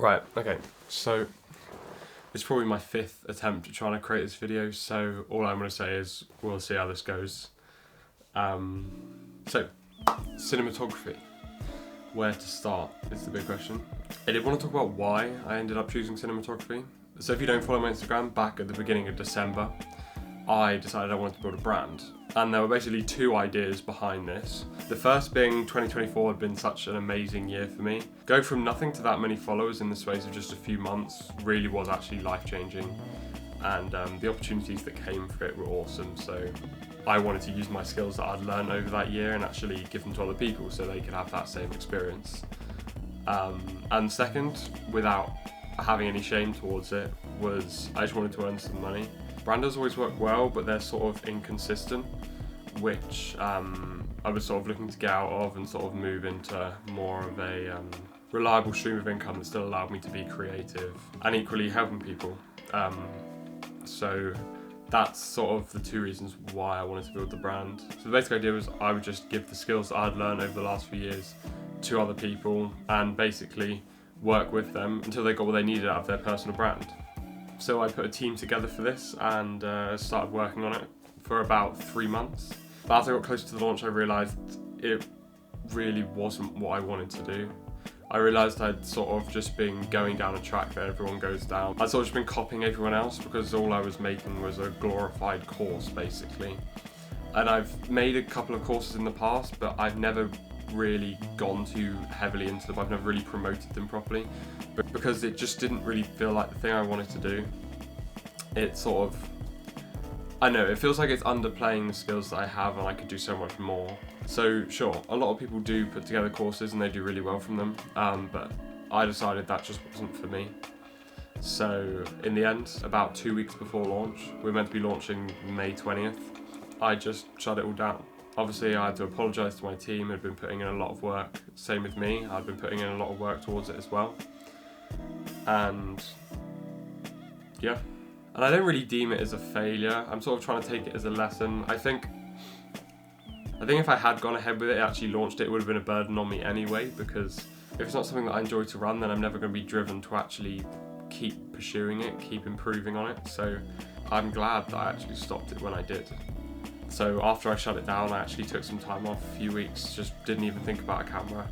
Right, okay, so it's probably my 5th attempt at trying to create this video, so all I'm going to say is we'll see how this goes. So, cinematography. Where to start is the big question. I did want to talk about why I ended up choosing cinematography. So if you don't follow my Instagram, back at the beginning of December, I decided I wanted to build a brand. And there were basically 2 ideas behind this. The first being 2024 had been such an amazing year for me. Going from nothing to that many followers in the space of just a few months really was actually life-changing. And the opportunities that came for it were awesome. So I wanted to use my skills that I'd learned over that year and actually give them to other people so they could have that same experience. And second, without having any shame towards it, was I just wanted to earn some money. Branders always work well, but they're sort of inconsistent, which I was sort of looking to get out of and sort of move into more of a reliable stream of income that still allowed me to be creative and equally helping people. So that's sort of the 2 reasons why I wanted to build the brand. So the basic idea was I would just give the skills that I'd learned over the last few years to other people and basically work with them until they got what they needed out of their personal brand. So I put a team together for this and started working on it for about 3 months. But as I got closer to the launch, I realised it really wasn't what I wanted to do. I realised I'd sort of just been going down a track that everyone goes down. I'd sort of just been copying everyone else because all I was making was a glorified course, basically. And I've made a couple of courses in the past, but I've never really gone too heavily into them. I've never really promoted them properly, but because it just didn't really feel like the thing I wanted to do. It sort of, I know, it feels like it's underplaying the skills that I have and I could do so much more. So sure, a lot of people do put together courses and they do really well from them, but I decided that just wasn't for me. So in the end, about 2 weeks before launch, we were meant to be launching May 20th, I just shut it all down. Obviously I had to apologise to my team who had been putting in a lot of work. Same with me, I'd been putting in a lot of work towards it as well. And yeah. And I don't really deem it as a failure. I'm sort of trying to take it as a lesson. I think if I had gone ahead with it, actually launched it, it would have been a burden on me anyway, because if it's not something that I enjoy to run, then I'm never going to be driven to actually keep pursuing it, keep improving on it. So I'm glad that I actually stopped it when I did. So after I shut it down, I actually took some time off, a few weeks, just didn't even think about a camera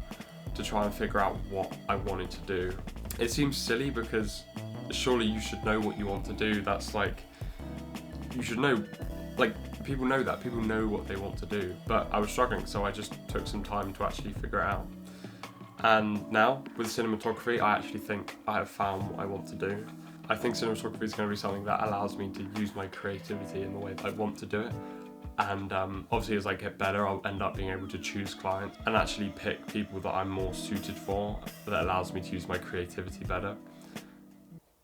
to try and figure out what I wanted to do. It seems silly because surely you should know what you want to do. That's like, you should know, like, people know that, people know what they want to do, but I was struggling, so I just took some time to actually figure it out. And now, with cinematography, I actually think I have found what I want to do. I think cinematography is going to be something that allows me to use my creativity in the way that I want to do it. And obviously as I get better, I'll end up being able to choose clients and actually pick people that I'm more suited for, that allows me to use my creativity better.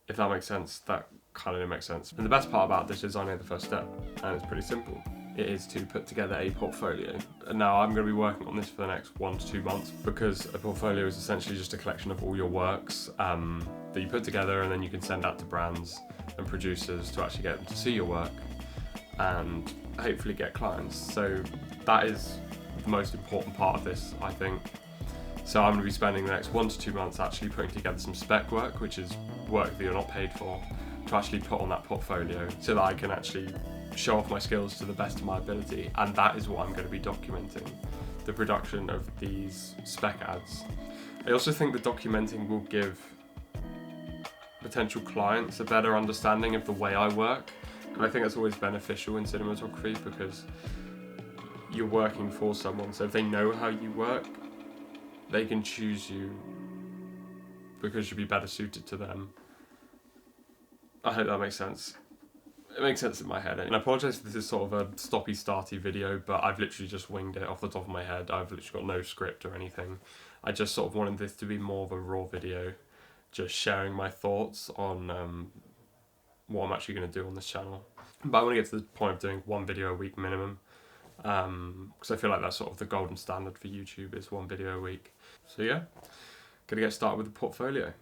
If that makes sense, that kind of makes sense. And the best part about this is I know the first step, and it's pretty simple. It is to put together a portfolio. And now I'm going to be working on this for the next 1 to 2 months, because a portfolio is essentially just a collection of all your works that you put together, and then you can send out to brands and producers to actually get them to see your work and hopefully get clients. So that is the most important part of this, I think. So I'm going to be spending the next 1 to 2 months actually putting together some spec work, which is work that you're not paid for, to actually put on that portfolio so that I can actually show off my skills to the best of my ability. And that is what I'm going to be documenting, the production of these spec ads. I also think the documenting will give potential clients a better understanding of the way I work. And I think that's always beneficial in cinematography because you're working for someone, so if they know how you work, they can choose you because you'll be better suited to them. I hope that makes sense. It makes sense in my head. And I apologise if this is sort of a stoppy-starty video, but I've literally just winged it off the top of my head. I've literally got no script or anything. I just sort of wanted this to be more of a raw video, just sharing my thoughts on what I'm actually going to do on this channel. But I want to get to the point of doing 1 video a week minimum, because I feel like that's sort of the golden standard for YouTube, is 1 video a week. So yeah, gonna get started with the portfolio.